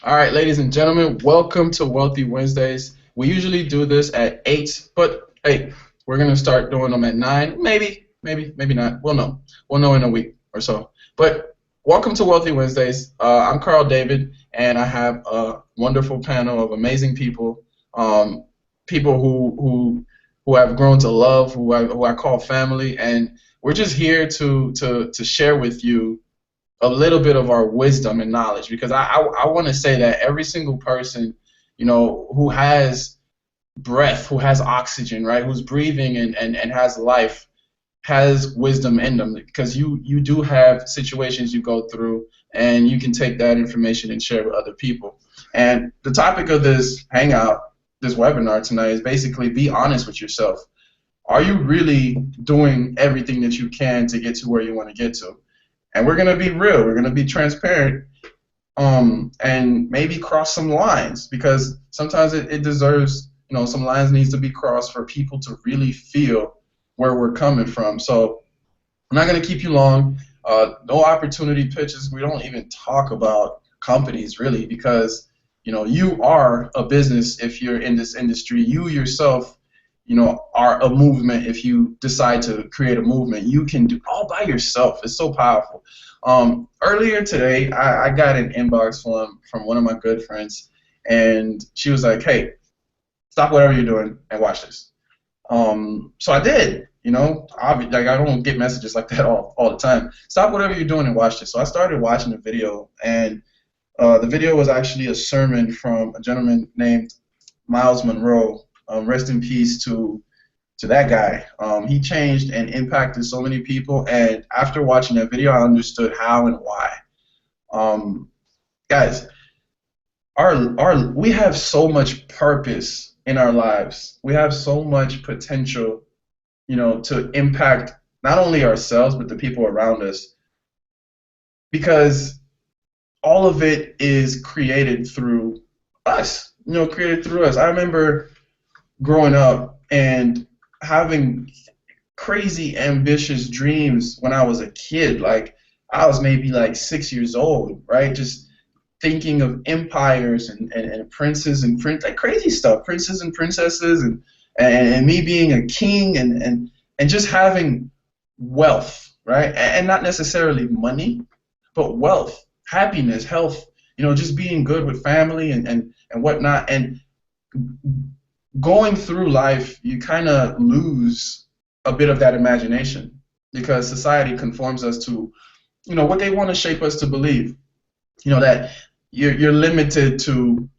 All right, ladies and gentlemen, welcome to Wealthy Wednesdays. We usually do this at 8, but hey, we're going to start doing them at 9. Maybe not. We'll know. We'll know in a week or so. But welcome to Wealthy Wednesdays. I'm Carl David, and I have a wonderful panel of amazing people, people who have grown to love, who I call family, and we're just here to share with you a little bit of our wisdom and knowledge, because I want to say that every single person, who has breath, who has oxygen, right, who's breathing and has life, has wisdom in them, because you do have situations you go through, and you can take that information and share with other people. And the topic of this hangout, this webinar tonight, is basically be honest with yourself. Are you really doing everything that you can to get to where you want to get to? And we're going to be real. We're going to be transparent, and maybe cross some lines, because sometimes it deserves, some lines needs to be crossed for people to really feel where we're coming from. So I'm not going to keep you long. No opportunity pitches. We don't even talk about companies, really, because, you are a business if you're in this industry. You yourself, are a movement. If you decide to create a movement, you can do all by yourself. It's so powerful. Earlier today, I got an inbox from one of my good friends, and she was like, "Hey, stop whatever you're doing and watch this." So I did. Like, I don't get messages like that all the time. Stop whatever you're doing and watch this. So I started watching the video, and the video was actually a sermon from a gentleman named Miles Monroe. Rest in peace to that guy. He changed and impacted so many people, and after watching that video, I understood how and why. Guys, we have so much purpose in our lives. We have so much potential, to impact not only ourselves but the people around us, because all of it is created through us. Created through us. I remember growing up and having crazy ambitious dreams when I was a kid. Like, I was maybe like 6 years old, right? Just thinking of empires and princes and like crazy stuff, princes and princesses, and me being a king, and just having wealth, right? And not necessarily money, but wealth, happiness, health, just being good with family and whatnot. And going through life, you kind of lose a bit of that imagination, because society conforms us to, what they want to shape us to believe. That you're limited to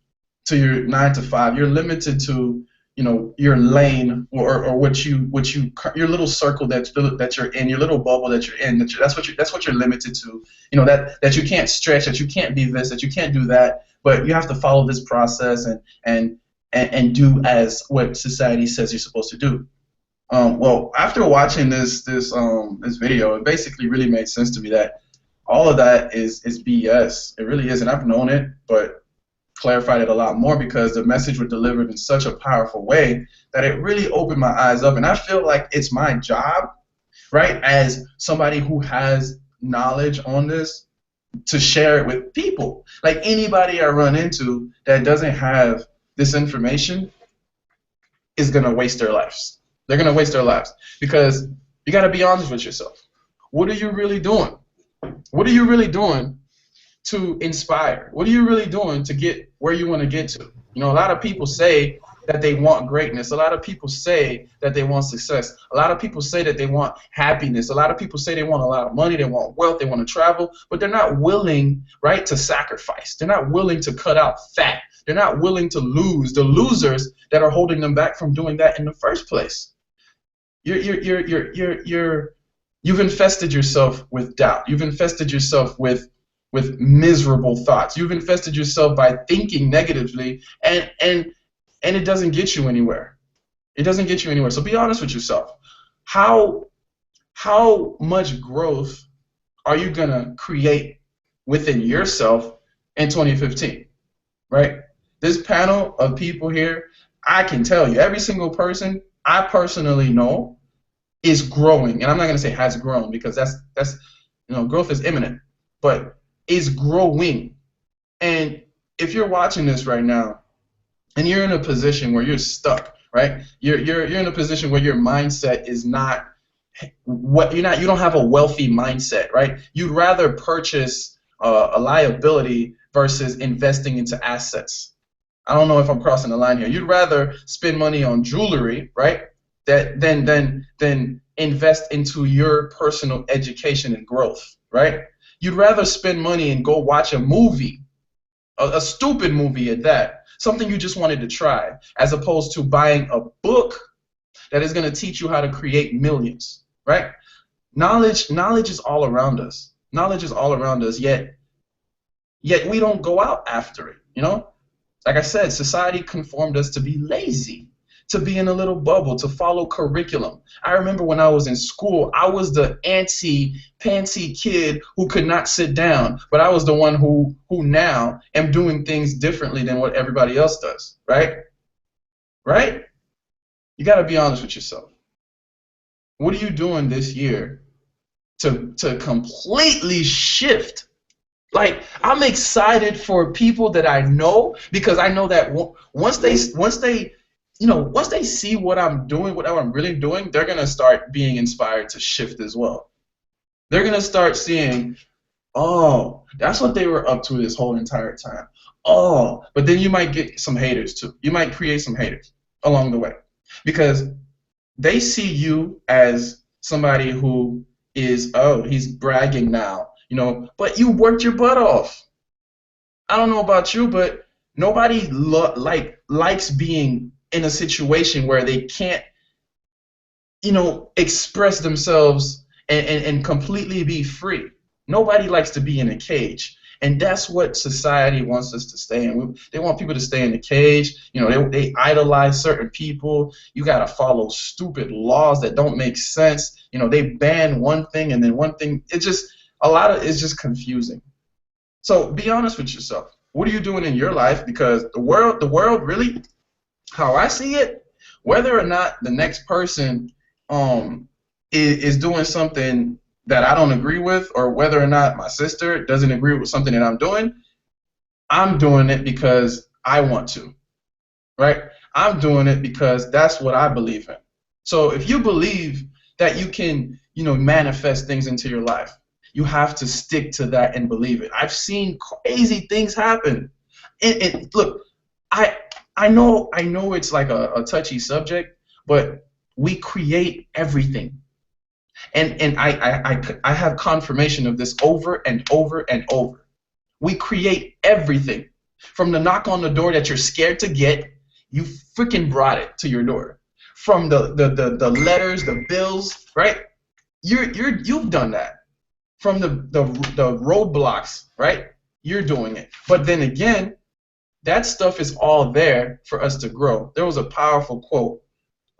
your 9 to 5. You're limited to, your lane, or your little circle that you're in, your little bubble that you're in. That's what you're limited to. That you can't stretch, that you can't be this, that you can't do that, but you have to follow this process and do as what society says you're supposed to do. Well, after watching this video, it basically really made sense to me that all of that is BS. It really is, and I've known it, but clarified it a lot more, because the message was delivered in such a powerful way that it really opened my eyes up. And I feel like it's my job, right, as somebody who has knowledge on this, to share it with people. Like, anybody I run into that doesn't have this information is going to waste their lives. They're going to waste their lives, because you got to be honest with yourself. What are you really doing? What are you really doing to inspire? What are you really doing to get where you want to get to? A lot of people say that they want greatness. A lot of people say that they want success. A lot of people say that they want happiness. A lot of people say they want a lot of money, they want wealth, they want to travel, but they're not willing, right, to sacrifice. They're not willing to cut out fat. They're not willing to lose. The losers that are holding them back from doing that in the first place. You've infested yourself with doubt. You've infested yourself with miserable thoughts. You've infested yourself by thinking negatively, and it doesn't get you anywhere. It doesn't get you anywhere. So be honest with yourself. How much growth are you gonna create within yourself in 2015? Right? This panel of people here, I can tell you, every single person I personally know is growing, and I'm not going to say has grown, because that's growth is imminent, but is growing. And if you're watching this right now and you're in a position where you're stuck, right? You're in a position where your mindset is not what you don't have a wealthy mindset, right? You'd rather purchase a liability versus investing into assets. I don't know if I'm crossing the line here. You'd rather spend money on jewelry, right? That than invest into your personal education and growth, right? You'd rather spend money and go watch a movie, a stupid movie at that, something you just wanted to try, as opposed to buying a book that is going to teach you how to create millions, right? Knowledge is all around us. Knowledge is all around us, yet we don't go out after it, you know? Like I said, society conformed us to be lazy, to be in a little bubble, to follow curriculum. I remember when I was in school, I was the antsy kid who could not sit down, but I was the one who now am doing things differently than what everybody else does, right? Right? You got to be honest with yourself. What are you doing this year to completely shift? Like, I'm excited for people that I know, because I know that once they see what I'm doing, what I'm really doing, they're gonna start being inspired to shift as well. They're gonna start seeing, oh, that's what they were up to this whole entire time. Oh, but then you might get some haters too. You might create some haters along the way, because they see you as somebody who is, oh, he's bragging now, but you worked your butt off. I don't know about you, but nobody likes being in a situation where they can't, express themselves and completely be free. Nobody likes to be in a cage. And that's what society wants us to stay in. They want people to stay in the cage. They idolize certain people. You got to follow stupid laws that don't make sense. They ban one thing and then one thing. It's just confusing. So be honest with yourself. What are you doing in your life? Because the world really, how I see it, whether or not the next person is doing something that I don't agree with, or whether or not my sister doesn't agree with something that I'm doing it because I want to, right? I'm doing it because that's what I believe in. So if you believe that you can, manifest things into your life, you have to stick to that and believe it. I've seen crazy things happen. And look, I know it's like a touchy subject, but we create everything. And I have confirmation of this over and over and over. We create everything. From the knock on the door that you're scared to get, you freaking brought it to your door. From the letters, the bills, right? You've done that. From the roadblocks, right? You're doing it. But then again, that stuff is all there for us to grow. There was a powerful quote,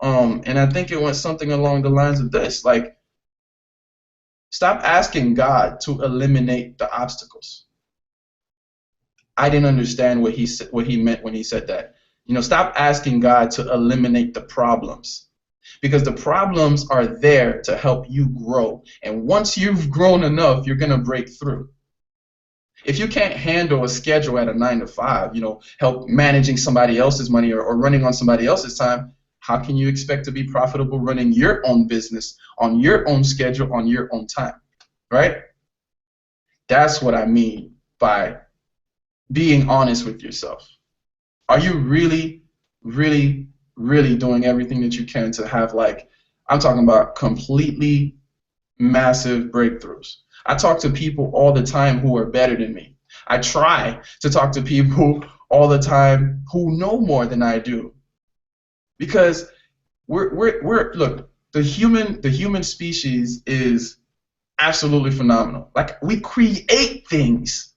and I think it went something along the lines of this, like, stop asking God to eliminate the obstacles. I didn't understand what he meant when he said that. Stop asking God to eliminate the problems, because the problems are there to help you grow. And once you've grown enough, you're going to break through. If you can't handle a schedule at a 9 to 5, help managing somebody else's money or running on somebody else's time, how can you expect to be profitable running your own business on your own schedule, on your own time, right? That's what I mean by being honest with yourself. Are you really, really, really doing everything that you can to have, like, I'm talking about completely massive breakthroughs? I talk to people all the time who are better than me. I try to talk to people all the time who know more than I do. Because look, the human species is absolutely phenomenal. Like, we create things.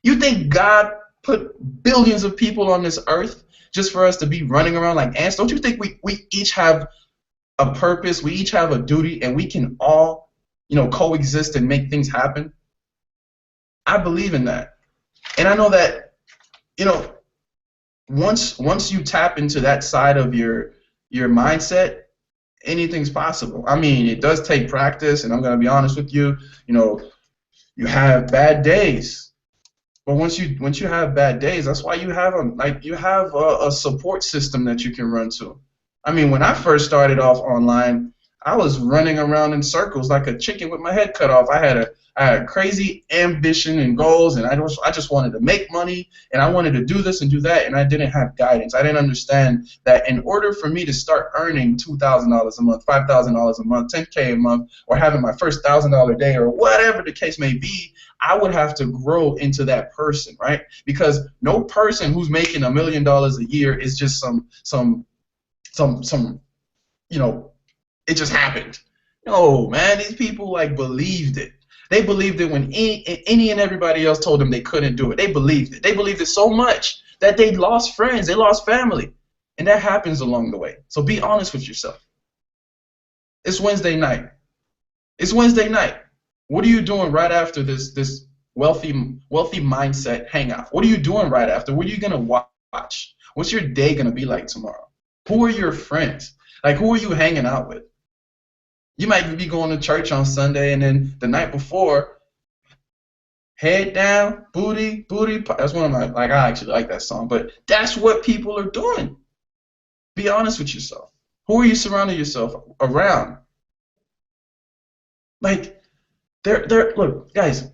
You think God put billions of people on this earth just for us to be running around like ants? Don't you think we each have a purpose, we each have a duty, and we can all, coexist and make things happen? I believe in that. And I know that, once you tap into that side of your mindset, anything's possible. I mean, it does take practice, and I'm going to be honest with you. You have bad days. But once you have bad days, that's why you have a support system that you can run to. I mean, when I first started off online, I was running around in circles like a chicken with my head cut off. I had crazy ambition and goals, and I just wanted to make money, and I wanted to do this and do that, and I didn't have guidance. I didn't understand that in order for me to start earning $2,000 a month, $5,000 a month, 10K a month, or having my first $1,000 day, or whatever the case may be, I would have to grow into that person, right? Because no person who's making $1 million a year is just some you know, it just happened. No, man, these people like believed it. They believed it when any and everybody else told them they couldn't do it. They believed it. They believed it so much that they lost friends, they lost family, and that happens along the way. So be honest with yourself. It's Wednesday night. It's Wednesday night. What are you doing right after this wealthy mindset hangout? What are you doing right after? What are you gonna watch? What's your day gonna be like tomorrow? Who are your friends? Like, who are you hanging out with? You might be going to church on Sunday, and then the night before, head down, booty. That's one of my, like, I actually like that song, but that's what people are doing. Be honest with yourself. Who are you surrounding yourself around? Like, look, guys,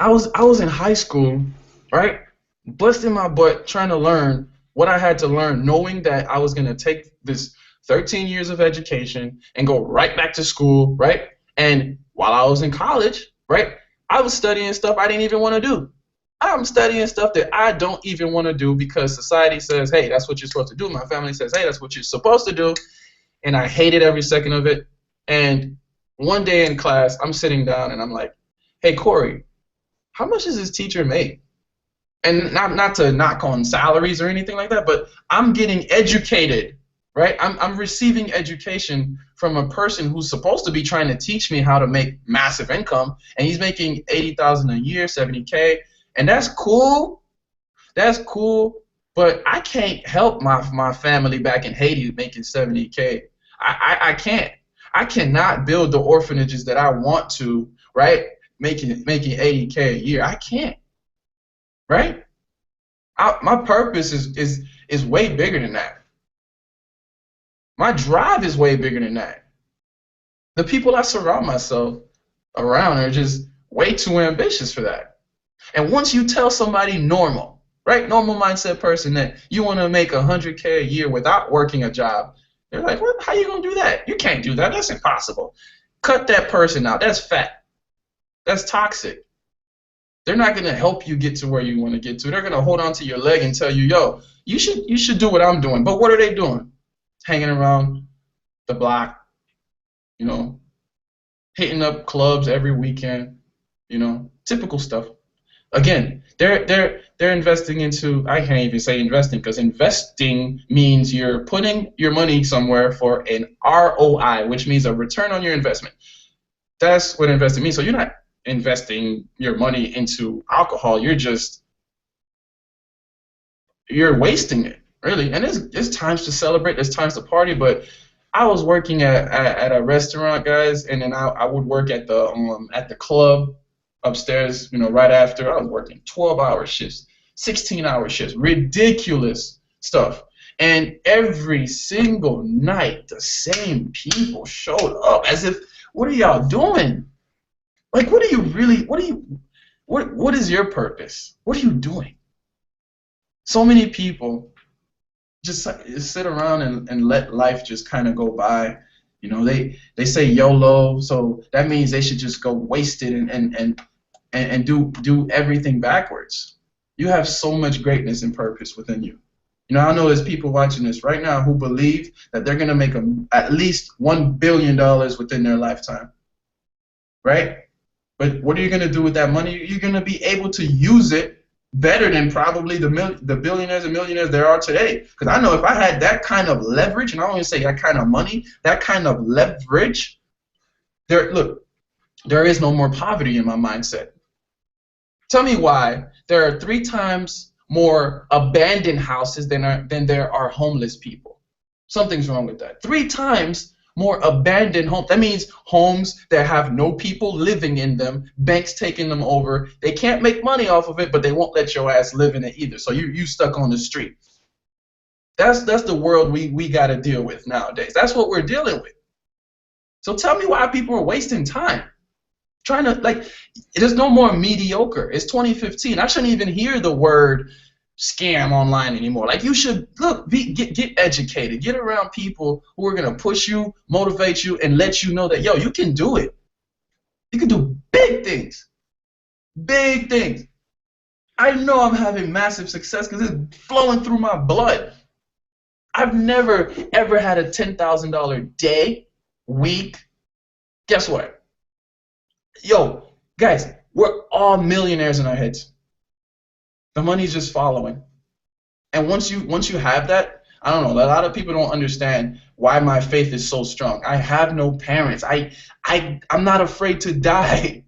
I was in high school, right? Busting my butt trying to learn what I had to learn, knowing that I was gonna take this 13 years of education and go right back to school, right? And while I was in college, right, I was studying stuff I didn't even want to do. I'm studying stuff that I don't even want to do because society says, hey, that's what you're supposed to do. My family says, hey, that's what you're supposed to do. And I hated every second of it. And one day in class, I'm sitting down and I'm like, hey, Corey, how much does this teacher make? And not to knock on salaries or anything like that, but I'm getting educated, right? I'm receiving education from a person who's supposed to be trying to teach me how to make massive income, and he's making 80,000 a year, 70K, and that's cool. That's cool, but I can't help my family back in Haiti making 70K. I can't. I cannot build the orphanages that I want to, right? Making 80K a year. I can't. Right? My purpose is way bigger than that. My drive is way bigger than that. The people I surround myself around are just way too ambitious for that. And once you tell somebody normal, right, normal mindset person that you want to make 100K a year without working a job, they're like, what? How you gonna do that? You can't do that. That's impossible. Cut that person out. That's fat. That's toxic. They're not going to help you get to where you want to get to. They're going to hold on to your leg and tell you, yo, you should do what I'm doing. But what are they doing? Hanging around the block, you know, hitting up clubs every weekend, you know, typical stuff. Again, they're investing into, I can't even say investing, because investing means you're putting your money somewhere for an ROI, which means a return on your investment. That's what investing means. So you're not investing your money into alcohol. You're wasting it, really. And there's times to celebrate, there's times to party, but I was working at a restaurant, guys, and then I would work at the club upstairs, you know, right after. I was working 12-hour shifts, 16-hour shifts, ridiculous stuff. And every single night the same people showed up as if, what are y'all doing? Like, what is your purpose? What are you doing? So many people just sit around and let life just kind of go by. You know, they say YOLO, so that means they should just go waste it and do everything backwards. You have so much greatness and purpose within you. You know, I know there's people watching this right now who believe that they're going to make at least $1 billion within their lifetime, right? But what are you going to do with that money? You're going to be able to use it better than probably the billionaires and millionaires there are today. Because I know if I had that kind of leverage, and I don't even say that kind of money, that kind of leverage, there is no more poverty in my mindset. Tell me why there are 3 times more abandoned houses than there are homeless people. Something's wrong with that. 3 times more abandoned homes. That means homes that have no people living in them, banks taking them over. They can't make money off of it, but they won't let your ass live in it either. So you stuck on the street. That's the world we got to deal with nowadays. That's what we're dealing with. So tell me why people are wasting time trying to, like, there's no more mediocre. It's 2015. I shouldn't even hear the word scam online anymore. Like, you should get educated, get around people who are gonna push you, motivate you, and let you know that, yo, you can do it. You can do big things. Big things. I know I'm having massive success because it's flowing through my blood. I've never ever had a $10,000 day, week. Guess what? Yo, guys, we're all millionaires in our heads. The money's just following. And once you have that, I don't know, a lot of people don't understand why my faith is so strong. I have no parents. I'm not afraid to die.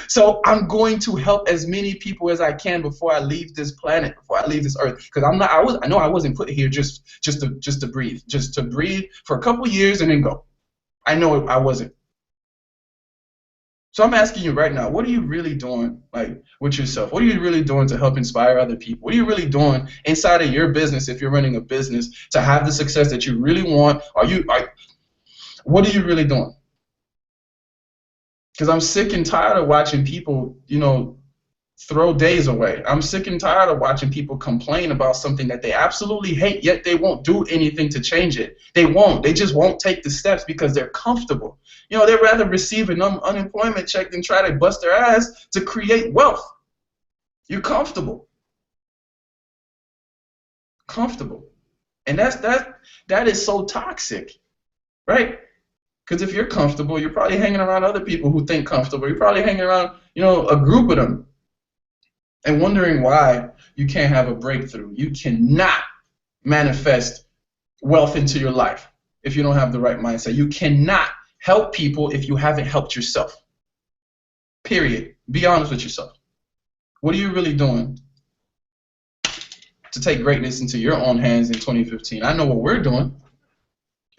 So I'm going to help as many people as I can before I leave this planet, before I leave this earth. Because I know I wasn't put here just to breathe for a couple years and then go. I know I wasn't. So I'm asking you right now, what are you really doing, like, with yourself? What are you really doing to help inspire other people? What are you really doing inside of your business, if you're running a business, to have the success that you really want? What are you really doing? Because I'm sick and tired of watching people, throw days away. I'm sick and tired of watching people complain about something that they absolutely hate, yet they won't do anything to change it. They won't. They just won't take the steps because they're comfortable. They'd rather receive an unemployment check than try to bust their ass to create wealth. You're comfortable. Comfortable. And that is so toxic, right? Because if you're comfortable, you're probably hanging around other people who think comfortable. You're probably hanging around, a group of them, and wondering why you can't have a breakthrough. You cannot manifest wealth into your life if you don't have the right mindset. You cannot help people if you haven't helped yourself. Period. Be honest with yourself. What are you really doing to take greatness into your own hands in 2015? I know what we're doing.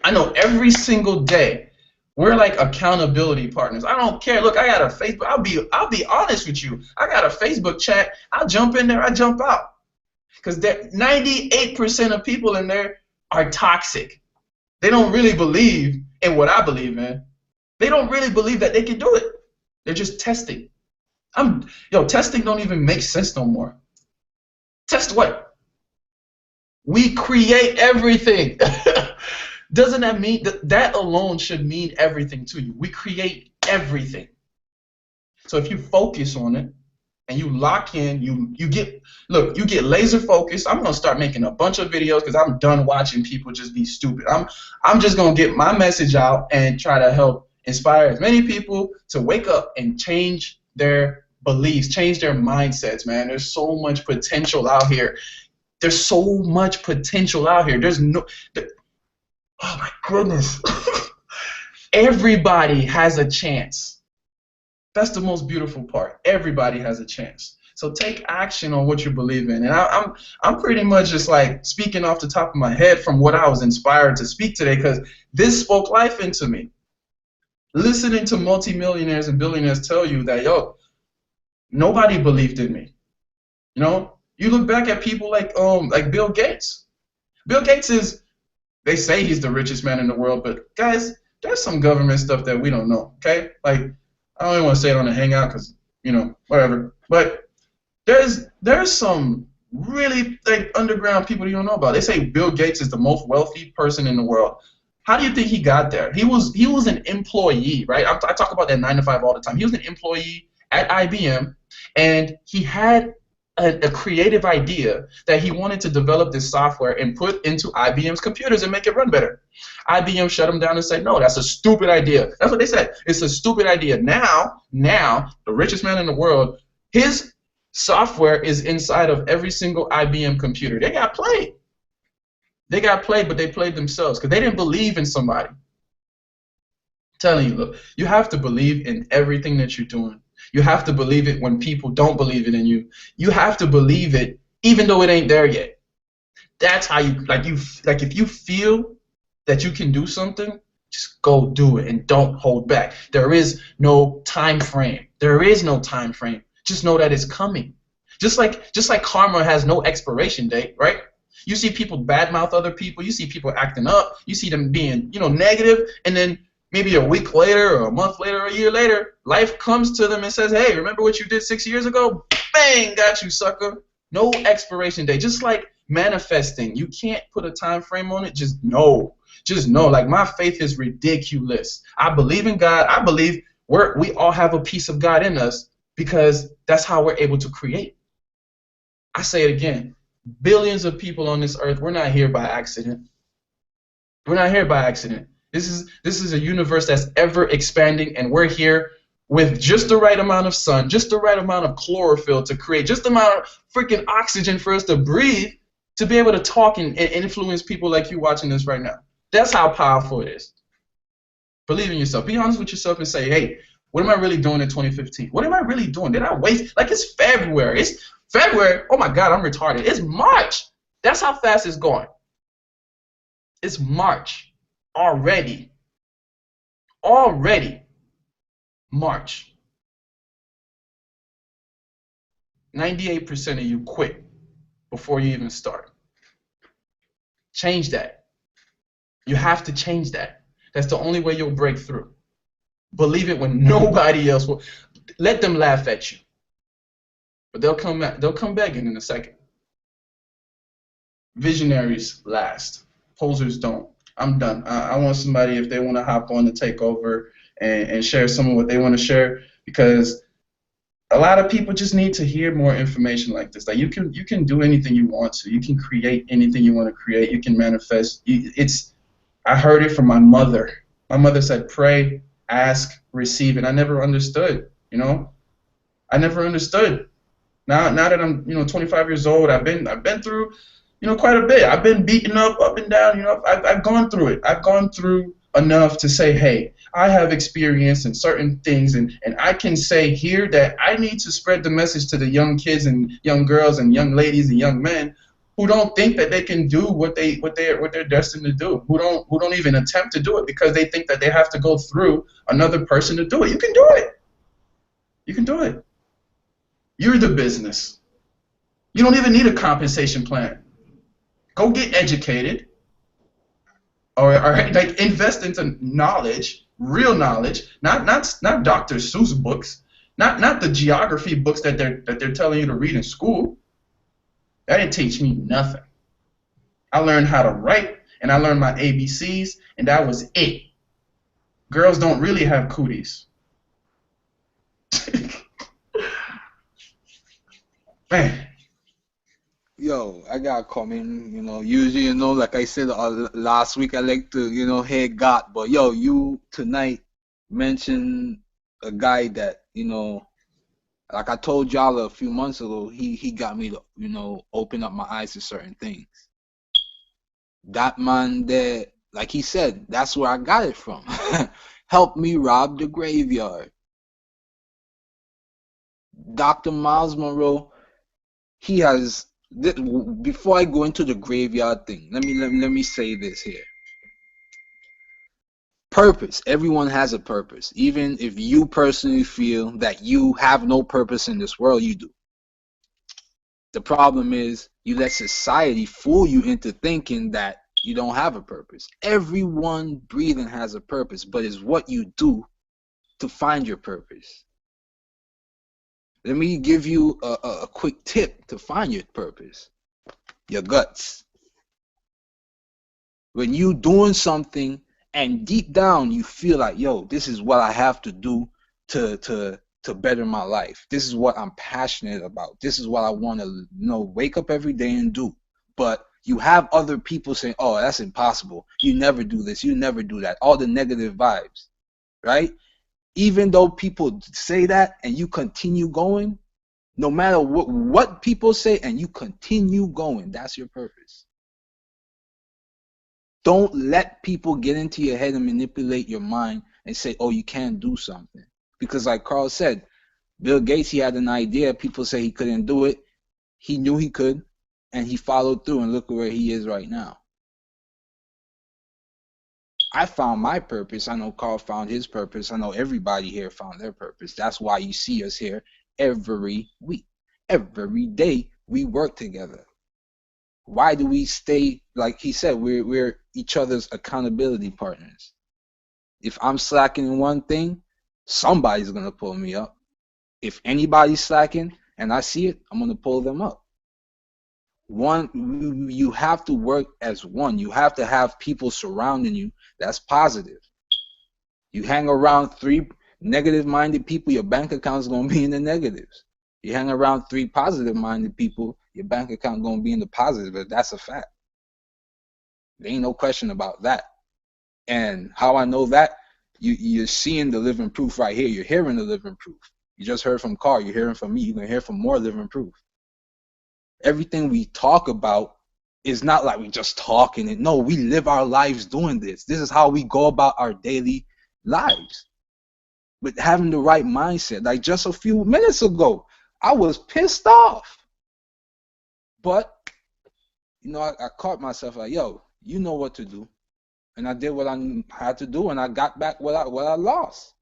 I know every single day we're like accountability partners. I don't care. Look, I got a Facebook. I'll be honest with you. I got a Facebook chat. I jump in there. I jump out. Because 98% of people in there are toxic. They don't really believe in what I believe in. They don't really believe that they can do it. They're just testing. Testing don't even make sense no more. Test what? We create everything. Doesn't that mean that alone should mean everything to you? We create everything. So if you focus on it and you lock in, you get laser focused. I'm gonna start making a bunch of videos because I'm done watching people just be stupid. I'm just gonna get my message out and try to help inspire as many people to wake up and change their beliefs, change their mindsets, man. There's so much potential out here. There's so much potential out here. Oh my goodness. Everybody has a chance. That's the most beautiful part. Everybody has a chance. So take action on what you believe in. And I'm pretty much just like speaking off the top of my head from what I was inspired to speak today, because this spoke life into me. Listening to multimillionaires and billionaires tell you that, yo, nobody believed in me. You look back at people like Bill Gates. Bill Gates they say he's the richest man in the world, but guys, there's some government stuff that we don't know, okay? Like, I don't even want to say it on the Hangout because, whatever. But there's some really underground people you don't know about. They say Bill Gates is the most wealthy person in the world. How do you think he got there? He was an employee, right? I talk about that 9 to 5 all the time. He was an employee at IBM, and he had a creative idea that he wanted to develop this software and put into IBM's computers and make it run better. IBM shut him down and said, no, that's a stupid idea. That's what they said. It's a stupid idea. Now, the richest man in the world, his software is inside of every single IBM computer. They got played. They got played, but they played themselves because they didn't believe in somebody. I'm telling you, look, you have to believe in everything that you're doing. You have to believe it when people don't believe it in you. You have to believe it even though it ain't there yet. That's how if you feel that you can do something, Just go do it and don't hold back. There is no time frame. There is no time frame. Just know that it's coming. Just like karma has no expiration date, right? You see people badmouth other people. You see people acting up. You see them being, negative, and then maybe a week later or a month later or a year later, life comes to them and says, hey, remember what you did 6 years ago? Bang, got you, sucker. No expiration date. Just like manifesting, you can't put a time frame on it. Just know. Like, my faith is ridiculous. I believe in God. I believe we all have a piece of God in us because that's how we're able to create. I say it again. Billions of people on this earth, we're not here by accident. We're not here by accident. This is a universe that's ever expanding, and we're here with just the right amount of sun, just the right amount of chlorophyll to create, just the amount of freaking oxygen for us to breathe, to be able to talk and influence people like you watching this right now. That's how powerful it is. Believe in yourself. Be honest with yourself and say, hey, what am I really doing in 2015? What am I really doing? Did I waste? Like, it's February. It's February. Oh, my God, I'm retarded. It's March. That's how fast it's going. It's March already. Already. March. 98% of you quit before you even start. Change that. You have to change that. That's the only way you'll break through. Believe it when nobody else will. Let them laugh at you. But they'll come begging in a second. Visionaries last. Posers don't. I'm done. I want somebody, if they want to hop on to take over and share some of what they want to share, because a lot of people just need to hear more information like this. Like, you can do anything you want to. You can create anything you want to create. You can manifest. I heard it from my mother. My mother said, pray, ask, receive, and I never understood. I never understood. Now that I'm 25 years old, I've been through quite a bit. I've been beaten up and down. I've gone through it. I've gone through enough to say, hey, I have experience in certain things, and I can say here that I need to spread the message to the young kids and young girls and young ladies and young men who don't think that they can do what they're destined to do, who don't even attempt to do it because they think that they have to go through another person to do it. You can do it. You can do it. You're the business. You don't even need a compensation plan. Go get educated, or like invest into knowledge, real knowledge, not Dr. Seuss books, not the geography books that they're telling you to read in school. That didn't teach me nothing. I learned how to write, and I learned my ABCs, and that was it. Girls don't really have cooties. Man. Yo, I gotta comment. Usually, like I said last week, I like to, hear God. But yo, you tonight mentioned a guy that, like I told y'all a few months ago, he got me to, open up my eyes to certain things. That man there, like he said, that's where I got it from. Help me rob the graveyard. Dr. Miles Monroe, he has. Before I go into the graveyard thing, let me say this here. Purpose. Everyone has a purpose. Even if you personally feel that you have no purpose in this world, you do. The problem is you let society fool you into thinking that you don't have a purpose. Everyone breathing has a purpose, but it's what you do to find your purpose. Let me give you a quick tip to find your purpose. Your guts. When you doing something and deep down you feel like, yo, this is what I have to do to better my life. This is what I'm passionate about. This is what I want to wake up every day and do. But you have other people saying, oh, that's impossible. You never do this. You never do that. All the negative vibes, right? Even though people say that and you continue going, no matter what people say and you continue going, that's your purpose. Don't let people get into your head and manipulate your mind and say, oh, you can't do something. Because like Carl said, Bill Gates, he had an idea. People say he couldn't do it. He knew he could, and he followed through, and look where he is right now. I found my purpose. I know Carl found his purpose. I know everybody here found their purpose. That's why you see us here every week. Every day we work together. Why do we stay, like he said, we're each other's accountability partners. If I'm slacking in one thing, somebody's gonna pull me up. If anybody's slacking and I see it, I'm gonna pull them up. One, you have to work as one. You have to have people surrounding you that's positive. You hang around three negative minded people, your bank account is gonna be in the negatives. You hang around three positive minded people, your bank account gonna be in the positive. That's a fact. There ain't no question about that. And how I know that, you're seeing the living proof right here. You're hearing the living proof. You just heard from Carl. You're hearing from me. You're gonna hear from more living proof. Everything we talk about is not like we just talking it. No, we live our lives doing this. This is how we go about our daily lives. But having the right mindset. Like just a few minutes ago, I was pissed off. But, I caught myself like, yo, you know what to do. And I did what I had to do, and I got back what I lost.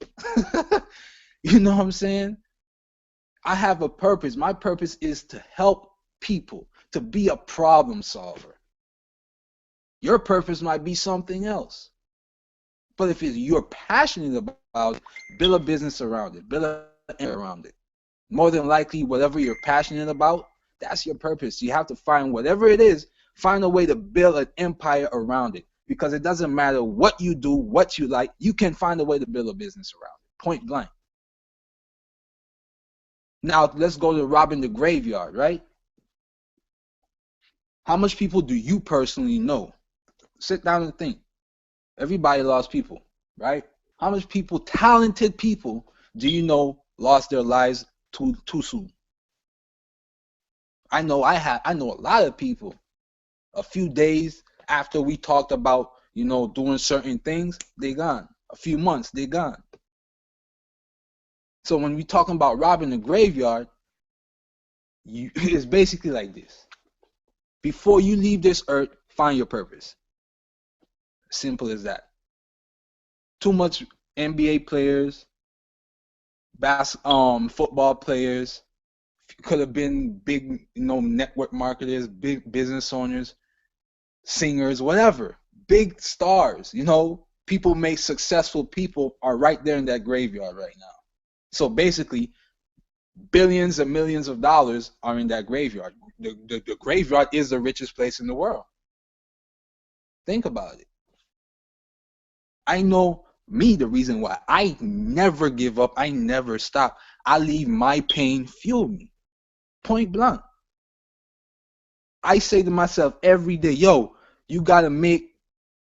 You know what I'm saying? I have a purpose. My purpose is to help people, to be a problem solver. Your purpose might be something else. But if you're passionate about it, build a business around it, build an empire around it. More than likely, whatever you're passionate about, that's your purpose. You have to find whatever it is, find a way to build an empire around it. Because it doesn't matter what you do, what you like, you can find a way to build a business around it. Point blank. Now, let's go to robbing the graveyard, right? How much people do you personally know? Sit down and think. Everybody lost people, right? How much people, talented people, do you know lost their lives too soon? I know a lot of people. A few days after we talked about, doing certain things, they gone. A few months, they gone. So when we talking about robbing the graveyard, it's basically like this. Before you leave this earth, find your purpose. Simple as that. Too much NBA players, football players, could have been big, network marketers, big business owners, singers, whatever. Big stars, people make successful people are right there in that graveyard right now. So basically, billions and millions of dollars are in that graveyard. The graveyard is the richest place in the world. Think about it. I know me, the reason why I never give up, I never stop. I leave my pain fuel me. Point blank. I say to myself every day, yo, you got to make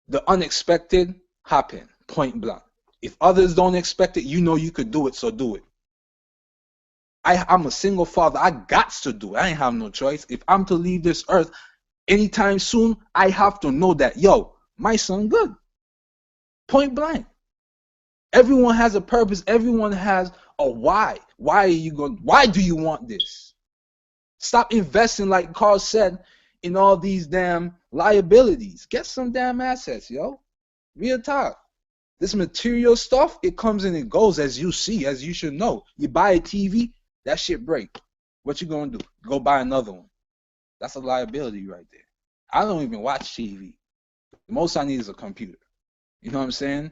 the unexpected happen. Point blank. If others don't expect it, you could do it, so do it. I'm a single father. I got to do it. I ain't have no choice. If I'm to leave this earth anytime soon, I have to know that, yo, my son good. Point blank. Everyone has a purpose. Everyone has a why. Why do you want this? Stop investing, like Carl said, in all these damn liabilities. Get some damn assets, yo. Real talk. This material stuff, it comes and it goes, as you see, as you should know. You buy a TV, that shit break. What you gonna do? Go buy another one. That's a liability right there. I don't even watch TV. The most I need is a computer. You know what I'm saying?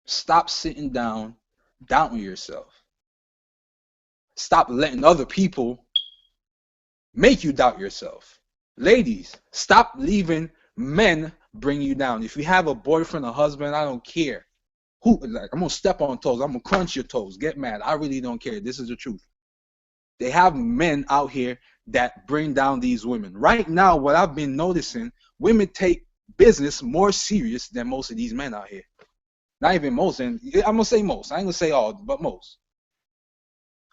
Stop sitting down, doubting yourself. Stop letting other people make you doubt yourself. Ladies, stop leaving men bring you down. If you have a boyfriend, a husband, I don't care. I'm gonna step on toes. I'm gonna crunch your toes. Get mad. I really don't care. This is the truth. They have men out here that bring down these women. Right now, what I've been noticing, women take business more serious than most of these men out here. Not even most, and I'm gonna say most. I ain't gonna say all, but most.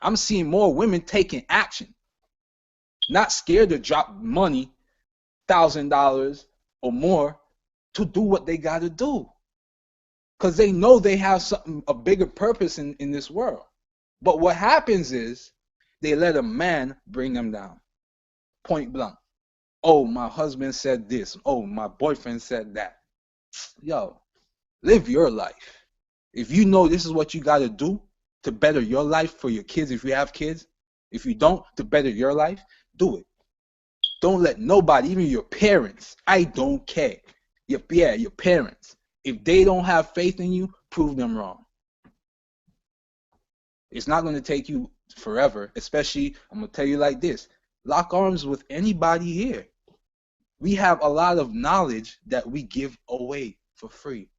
I'm seeing more women taking action. Not scared to drop money, $1,000 or more, to do what they gotta do. Because they know they have a bigger purpose in this world. But what happens is they let a man bring them down. Point blank. Oh, my husband said this. Oh, my boyfriend said that. yo, live your life. If you know this is what you got to do to better your life for your kids, if you have kids, if you don't, to better your life, do it. Don't let nobody, even your parents, I don't care. Your parents, if they don't have faith in you, prove them wrong. It's not going to take you forever, especially, I'm going to tell you like this, lock arms with anybody here. We have a lot of knowledge that we give away for free.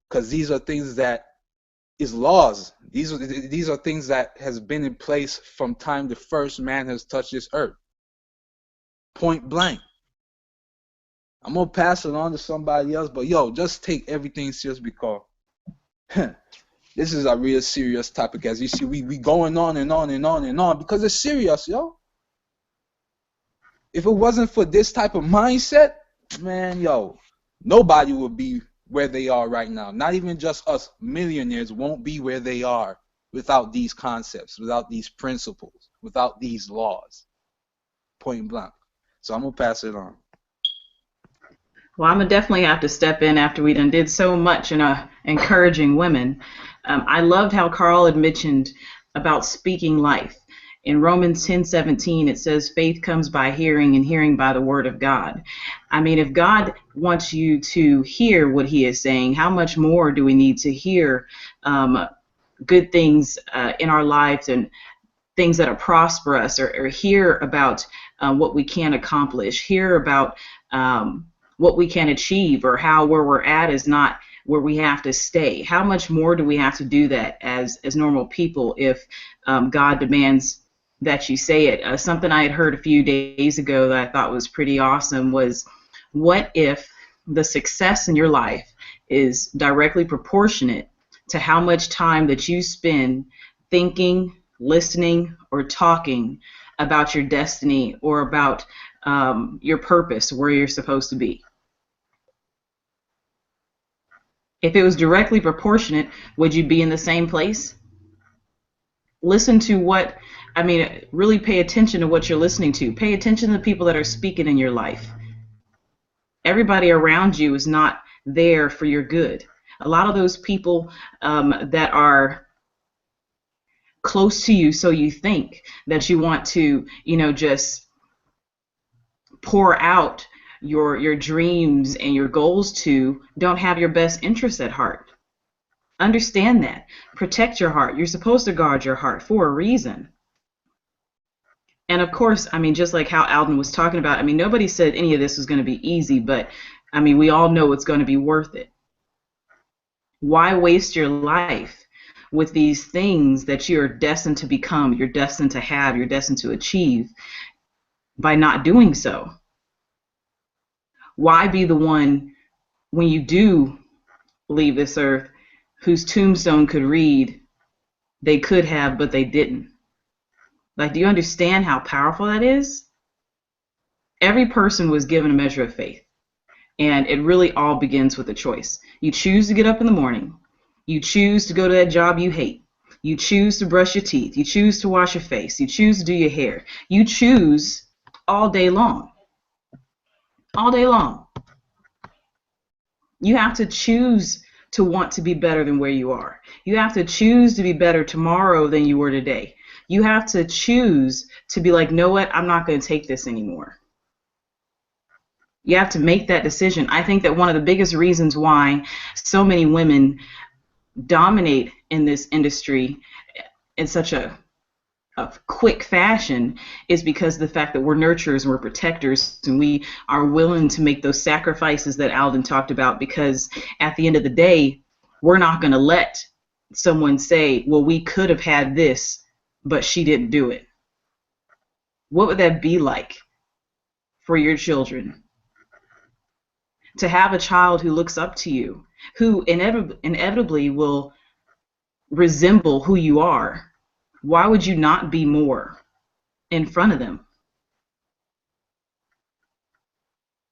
Because these are things that is laws. These are things that has been in place from time the first man has touched this earth. Point blank. I'm gonna pass it on to somebody else, but yo, just take everything serious because this is a real serious topic. As you see, we going on and on and on and on because it's serious, yo. If it wasn't for this type of mindset, man, yo, nobody would be where they are right now. Not even just us millionaires won't be where they are without these concepts, without these principles, without these laws. Point blank. So I'm gonna pass it on. Well, I'm gonna definitely have to step in after we done did so much in encouraging women. I loved how Carl had mentioned about speaking life. In Romans 10:17, it says, faith comes by hearing and hearing by the word of God. I mean, if God wants you to hear what he is saying, how much more do we need to hear good things in our lives and things that are prosperous, or hear about what we can accomplish, hear about what we can achieve, or how where we're at is not where we have to stay. How much more do we have to do that as normal people if God demands that you say it? Something I had heard a few days ago that I thought was pretty awesome was, what if the success in your life is directly proportionate to how much time that you spend thinking, listening, or talking about your destiny or about your purpose, where you're supposed to be? If it was directly proportionate, would you be in the same place? Listen to what, I mean, really pay attention to what you're listening to. Pay attention to the people that are speaking in your life. Everybody around you is not there for your good. A lot of those people that are close to you, so you think that you want to, just pour out your dreams and your goals to, don't have your best interests at heart. Understand that. Protect your heart. You're supposed to guard your heart for a reason. And of course, I mean, just like how Alden was talking about, I mean, nobody said any of this was going to be easy, but I mean, we all know it's going to be worth it. Why waste your life with these things that you're destined to become, you're destined to have, you're destined to achieve by not doing so? Why be the one, when you do leave this earth, whose tombstone could read, they could have, but they didn't? Like, do you understand how powerful that is? Every person was given a measure of faith. And it really all begins with a choice. You choose to get up in the morning. You choose to go to that job you hate. You choose to brush your teeth. You choose to wash your face. You choose to do your hair. You choose all day long. All day long. You have to choose to want to be better than where you are. You have to choose to be better tomorrow than you were today. You have to choose to be like, know what, I'm not going to take this anymore. You have to make that decision. I think that one of the biggest reasons why so many women dominate in this industry in such a quick fashion is because of the fact that we're nurturers and we're protectors, and we are willing to make those sacrifices that Alden talked about, because at the end of the day, we're not going to let someone say, well, we could have had this, but she didn't do it. What would that be like for your children? To have a child who looks up to you, who inevitably will resemble who you are. Why would you not be more in front of them?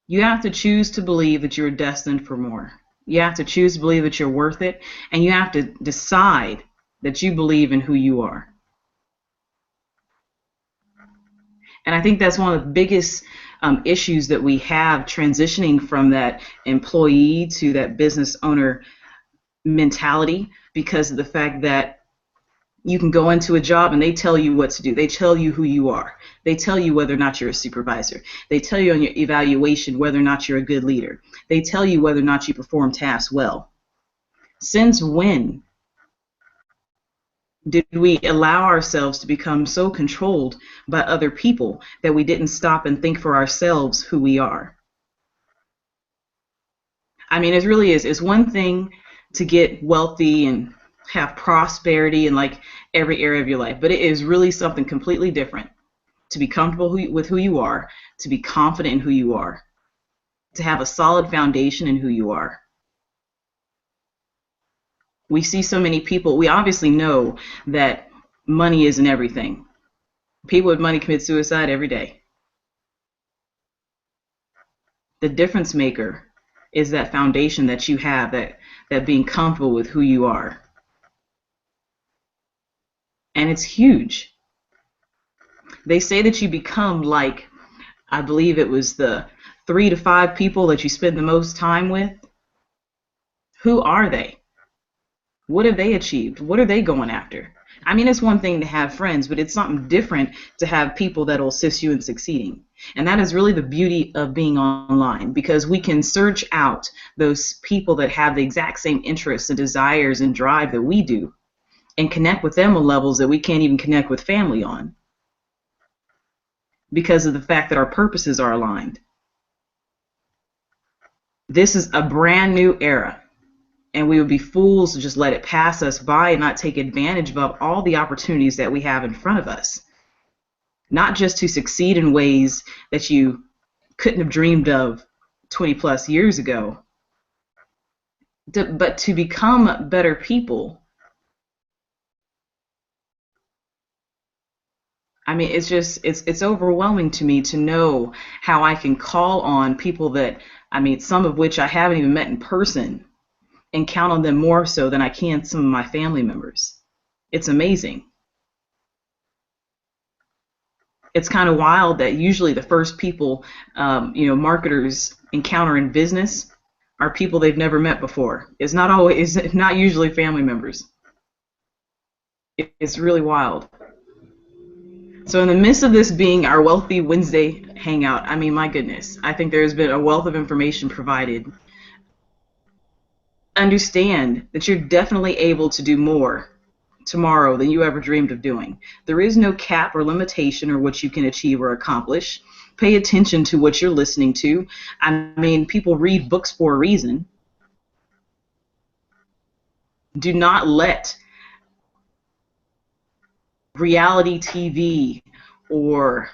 You have to choose to believe that you're destined for more. You have to choose to believe that you're worth it, and you have to decide that you believe in who you are. And I think that's one of the biggest issues that we have transitioning from that employee to that business owner mentality, because of the fact that you can go into a job and they tell you what to do. They tell you who you are. They tell you whether or not you're a supervisor. They tell you on your evaluation whether or not you're a good leader. They tell you whether or not you perform tasks well. Since when did we allow ourselves to become so controlled by other people that we didn't stop and think for ourselves who we are? I mean, it really is. It's one thing to get wealthy and have prosperity in like every area of your life, but it is really something completely different to be comfortable with who you are, to be confident in who you are, to have a solid foundation in who you are. We see so many people, we obviously know that money isn't everything. People with money commit suicide every day. The difference maker is that foundation that you have, that being comfortable with who you are. And it's huge. They say that you become like, I believe it was the 3 to 5 people that you spend the most time with. Who are they? What have they achieved? What are they going after? I mean, it's one thing to have friends, but it's something different to have people that will assist you in succeeding. And that is really the beauty of being online, because we can search out those people that have the exact same interests and desires and drive that we do, and connect with them on levels that we can't even connect with family on, because of the fact that our purposes are aligned. This is a brand new era, and we would be fools to just let it pass us by and not take advantage of all the opportunities that we have in front of us. Not just to succeed in ways that you couldn't have dreamed of 20 plus years ago, but to become better people. I mean, it's overwhelming to me to know how I can call on people that, I mean, some of which I haven't even met in person, and count on them more so than I can some of my family members. It's amazing. It's kind of wild that usually the first people, marketers encounter in business are people they've never met before. It's not usually family members. It's really wild. So in the midst of this being our Wealthy Wednesday hangout, I mean, my goodness, I think there's been a wealth of information provided. Understand that you're definitely able to do more tomorrow than you ever dreamed of doing. There is no cap or limitation or what you can achieve or accomplish. Pay attention to what you're listening to. I mean, people read books for a reason. Do not let reality TV or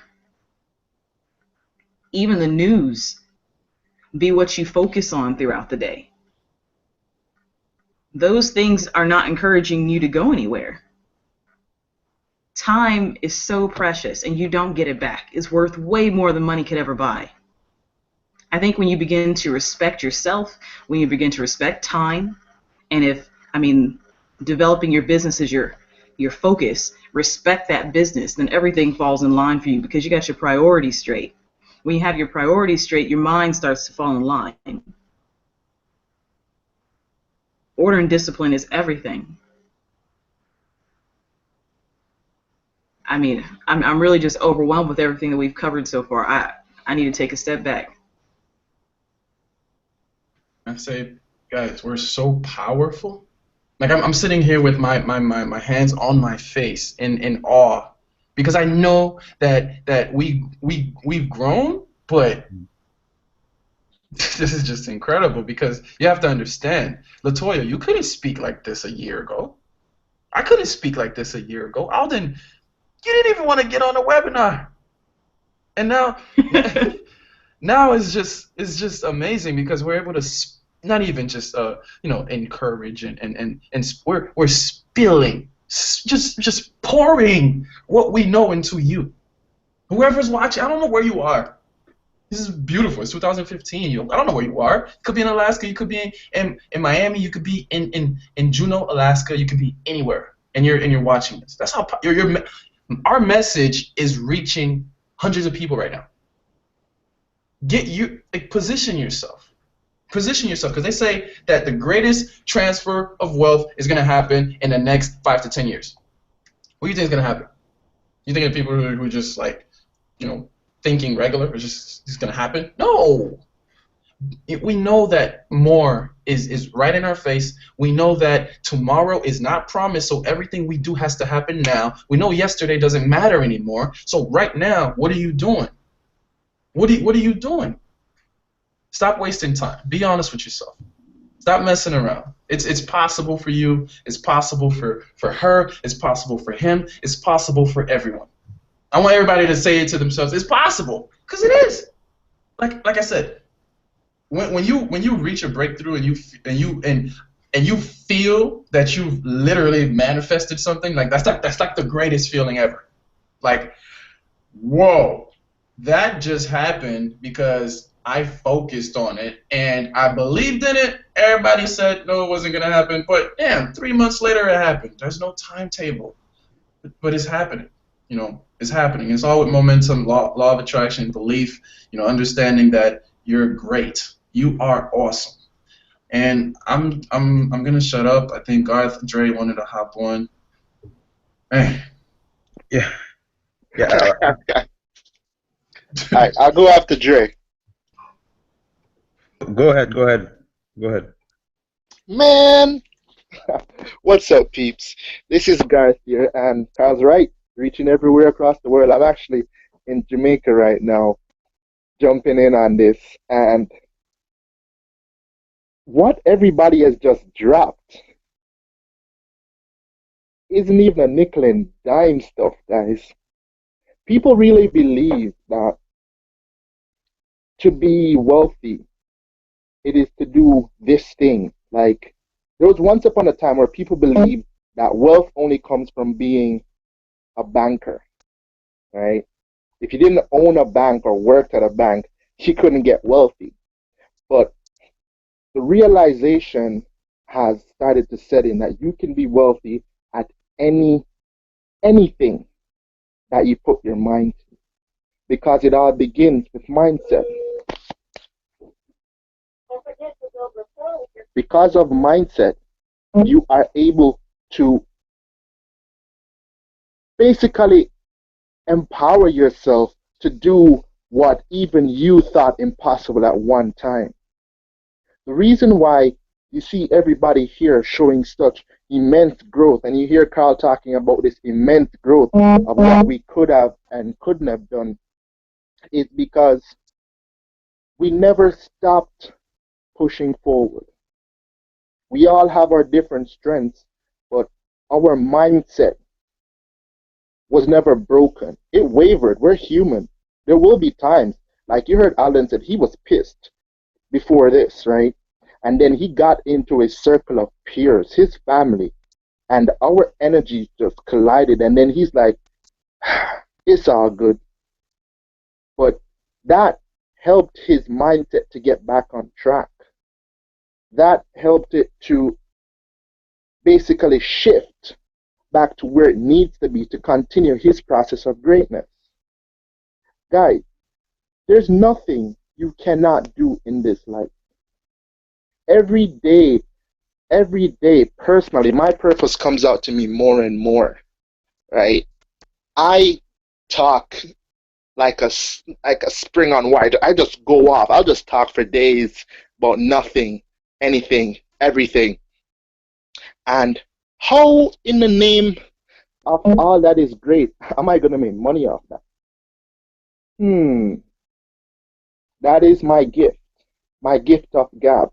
even the news be what you focus on throughout the day. Those things are not encouraging you to go anywhere. Time is so precious, and you don't get it back. It's worth way more than money could ever buy. I think when you begin to respect yourself, when you begin to respect time, and developing your business is your focus, respect that business, then everything falls in line for you because you got your priorities straight. When you have your priorities straight, your mind starts to fall in line. Order and discipline is everything. I mean, I'm really just overwhelmed with everything that we've covered so far. I need to take a step back. I say, guys, we're so powerful. Like I'm sitting here with my hands on my face in awe, because I know that we've grown, but this is just incredible, because you have to understand, Latoya, you couldn't speak like this a year ago. I couldn't speak like this a year ago. Alden, you didn't even want to get on a webinar. And now now it's just amazing, because we're able to not even just encourage and we're spilling, just pouring what we know into you. Whoever's watching, I don't know where you are. This is beautiful. It's 2015. I don't know where you are. You could be in Alaska. You could be in Miami. You could be in Juneau, Alaska. You could be anywhere, and you're watching this. That's how our message is reaching hundreds of people right now. Position yourself. Position yourself, because they say that the greatest transfer of wealth is going to happen in the next 5 to 10 years. What do you think is going to happen? You think of people who are just like, thinking regular, or just going to happen? No. We know that more is right in our face. We know that tomorrow is not promised, so everything we do has to happen now. We know yesterday doesn't matter anymore. So right now, what are you doing? What are you doing? Stop wasting time. Be honest with yourself. Stop messing around. It's possible for you. It's possible for her. It's possible for him. It's possible for everyone. I want everybody to say it to themselves. It's possible, because it is. Like I said, when you reach a breakthrough and you feel that you've literally manifested something, like that's like the greatest feeling ever. Like, whoa, that just happened because I focused on it and I believed in it. Everybody said no, it wasn't gonna happen, but damn, 3 months later it happened. There's no timetable, but it's happening. It's happening. It's all with momentum, law of attraction, belief. Understanding that you're great. You are awesome. And I'm gonna shut up. I think Garth Dre wanted to hop on. Man. Yeah. Yeah. All right, I'll go after Dre. Go ahead. Man, what's up, peeps? This is Garth here, and Carl's right, reaching everywhere across the world. I'm actually in Jamaica right now, jumping in on this, and what everybody has just dropped isn't even a nickel and dime stuff, guys. People really believe that to be wealthy, it is to do this thing. Like, there was once upon a time where people believed that wealth only comes from being a banker, right? If you didn't own a bank or worked at a bank, you couldn't get wealthy. But the realization has started to set in that you can be wealthy at anything that you put your mind to, because it all begins with mindset. Because of mindset, you are able to basically empower yourself to do what even you thought impossible at one time. The reason why you see everybody here showing such immense growth, and you hear Carl talking about this immense growth of what we could have and couldn't have done, is because we never stopped pushing forward. We all have our different strengths, but our mindset was never broken. It wavered. We're human. There will be times, like you heard Alan said, he was pissed before this, right? And then he got into a circle of peers, his family, and our energies just collided. And then he's like, it's all good. But that helped his mindset to get back on track. That helped it to basically shift back to where it needs to be to continue his process of greatness. Guys, there's nothing you cannot do in this life. Every day, personally, my purpose comes out to me more and more, right? I talk like a spring on wire. I just go off. I'll just talk for days about nothing, anything, everything. And how in the name of all that is great am I going to make money off that? That is my gift of gab.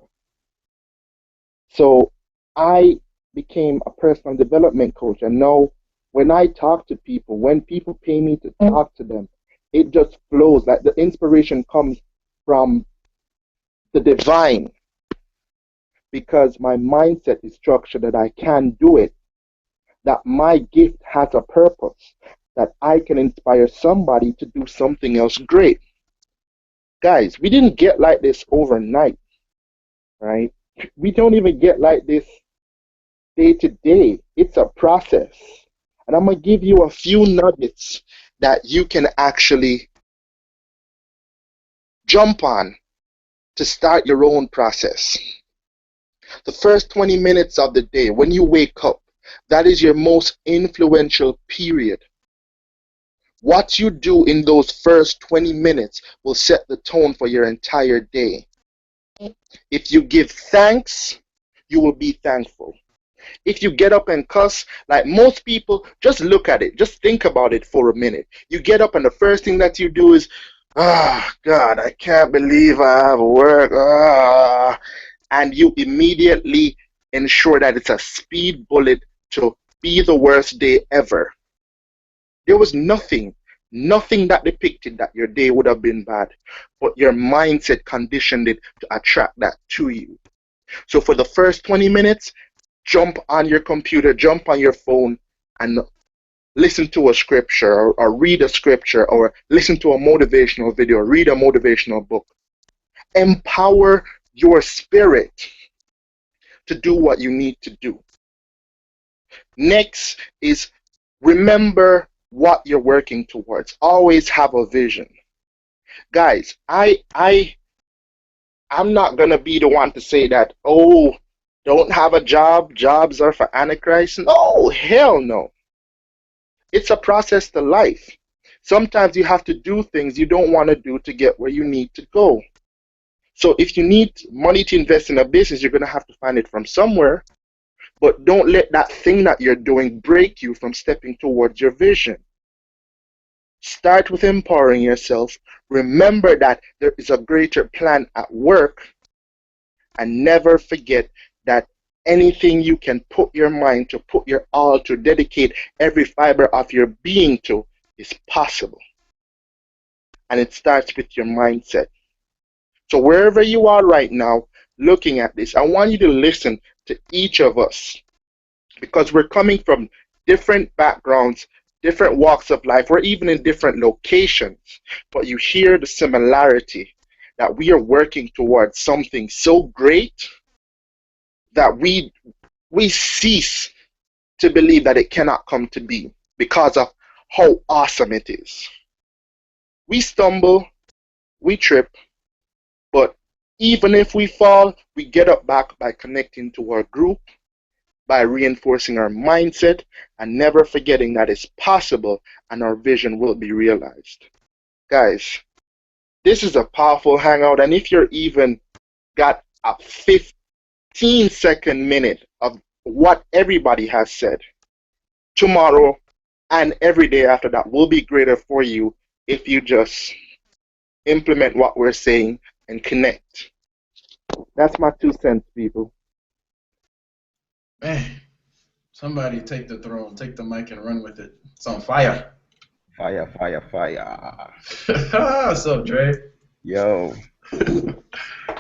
So I became a personal development coach, and now when I talk to people, when people pay me to talk to them, it just flows. Like the inspiration comes from the divine, because my mindset is structured that I can do it, that my gift has a purpose, that I can inspire somebody to do something else great. Guys, we didn't get like this overnight, right? We don't even get like this day to day. It's a process. And I'm going to give you a few nuggets that you can actually jump on to start your own process. The first 20 minutes of the day, when you wake up, that is your most influential period. What you do in those first 20 minutes will set the tone for your entire day. If you give thanks, you will be thankful. If you get up and cuss, like most people, just look at it. Just think about it for a minute. You get up and the first thing that you do is, God, I can't believe I have work. And you immediately ensure that it's a speed bullet to be the worst day ever. There was nothing that depicted that your day would have been bad, but your mindset conditioned it to attract that to you. So for the first 20 minutes, jump on your computer, jump on your phone, and listen to a scripture or read a scripture or listen to a motivational video, read a motivational book. Empower your spirit to do what you need to do. Next is remember what you're working towards. Always have a vision. Guys, I'm not gonna be the one to say that, oh, don't have a job, jobs are for antichrist. No, hell no. It's a process to life. Sometimes you have to do things you don't want to do to get where you need to go. So if you need money to invest in a business, you're gonna have to find it from somewhere. But don't let that thing that you're doing break you from stepping towards your vision. Start with empowering yourself. Remember that there is a greater plan at work. And never forget that anything you can put your mind to, put your all to, dedicate every fiber of your being to, is possible. And it starts with your mindset. So wherever you are right now, looking at this, I want you to listen to each of us, because we're coming from different backgrounds, different walks of life, or even in different locations, but you hear the similarity that we are working towards something so great that we cease to believe that it cannot come to be because of how awesome it is. We stumble, we trip, but even if we fall, we get up back by connecting to our group, by reinforcing our mindset, and never forgetting that it's possible and our vision will be realized. Guys, this is a powerful hangout, and if you're even got a 15-second minute of what everybody has said, tomorrow and every day after that will be greater for you if you just implement what we're saying and connect. That's my 2 cents, people. Man, somebody take the throne, take the mic and run with it. It's on fire. Fire, fire, fire. What's up, Dre? Yo, Go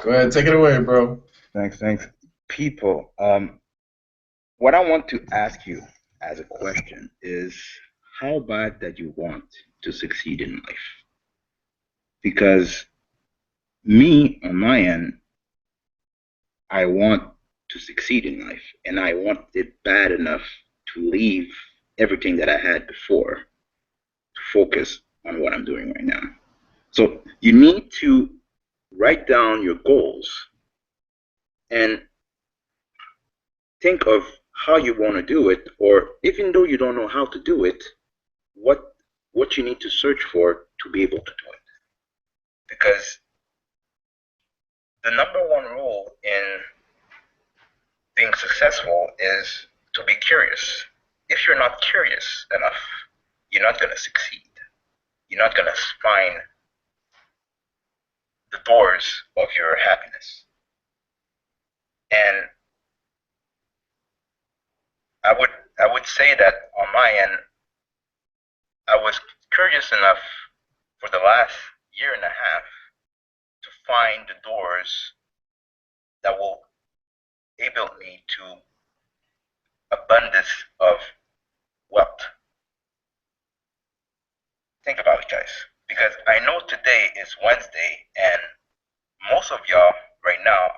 ahead, take it away, bro. thanks. People, what I want to ask you as a question is how bad that you want to succeed in life? Because me, on my end, I want to succeed in life, and I want it bad enough to leave everything that I had before to focus on what I'm doing right now. So you need to write down your goals and think of how you want to do it, or even though you don't know how to do it, what you need to search for to be able to do it. Because the number one rule in being successful is to be curious. If you're not curious enough, you're not going to succeed. You're not going to find the doors of your happiness. And I would say that on my end, I was curious enough for the last year and a half to find the doors that will enable me to abundance of wealth. Think about it, guys, because I know today is Wednesday, and most of y'all right now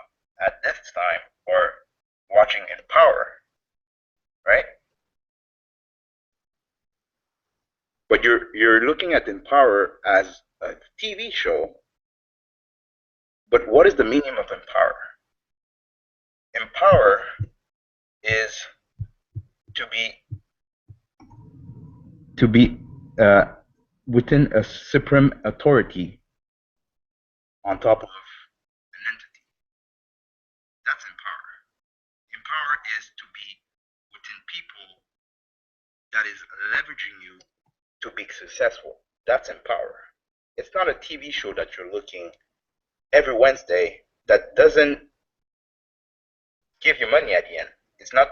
at this time are watching Empower, right? But you're looking at Empower as a TV show But what is the meaning of empower? Empower is to be within a supreme authority on top of an entity. That's empower. Empower is to be within people that is leveraging you to be successful. That's empower. It's not a TV show that you're looking every Wednesday that doesn't give you money at the end. It's not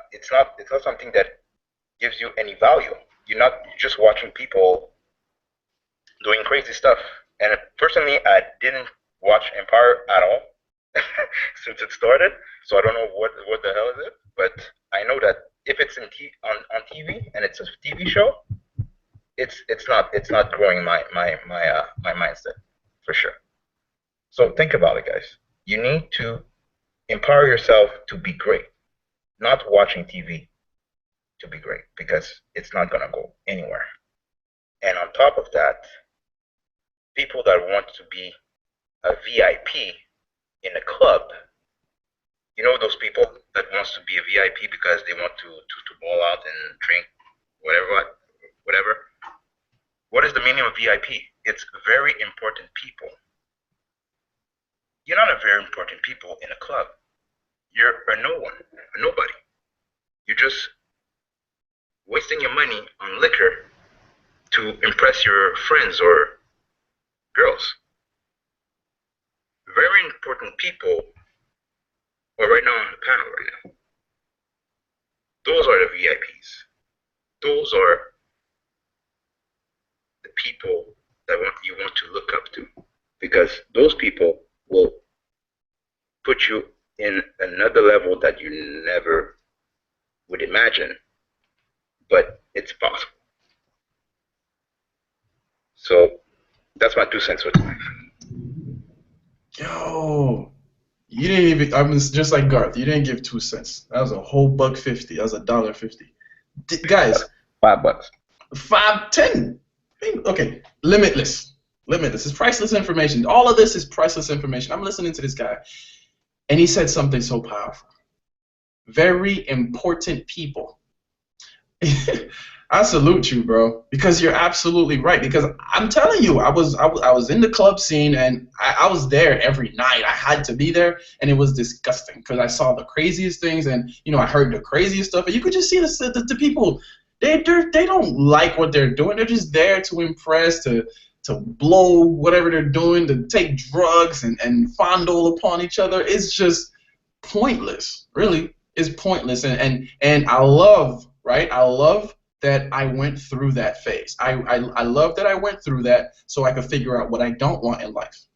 something that gives you any value. You're just watching people doing crazy stuff. And personally, I didn't watch Empire at all since it started, so I don't know what the hell is it. But I know that if it's on TV and it's a TV show, it's not growing my mindset for sure. So think about it, guys. You need to empower yourself to be great, not watching TV to be great, because it's not gonna go anywhere. And on top of that, people that want to be a VIP in a club, you know those people that wants to be a VIP because they want to ball out and drink whatever. What is the meaning of VIP? It's very important people. You're not a very important people in a club. You're a no one, a nobody. You're just wasting your money on liquor to impress your friends or girls. Very important people are right now on the panel right now. Those are the VIPs. Those are the people that you want to look up to, because those people will put you in another level that you never would imagine, but it's possible. So that's my 2 cents with life. Yo, you didn't even. I was just like Garth. You didn't give 2 cents. That was a whole $1.50. That was $1.50. Guys, $5. 5, 10. Okay, limitless. It's priceless information. All of this is priceless information. I'm listening to this guy, and he said something so powerful. Very important people. I salute you, bro, because you're absolutely right. Because I'm telling you, I was in the club scene, and I was there every night. I had to be there, and it was disgusting because I saw the craziest things, and I heard the craziest stuff, and you could just see the people. They don't like what they're doing. They're just there to impress, to blow whatever they're doing, to take drugs and fondle upon each other. It's just pointless. Really, it's pointless. And I love, right? I love that I went through that phase. I love that I went through that so I could figure out what I don't want in life.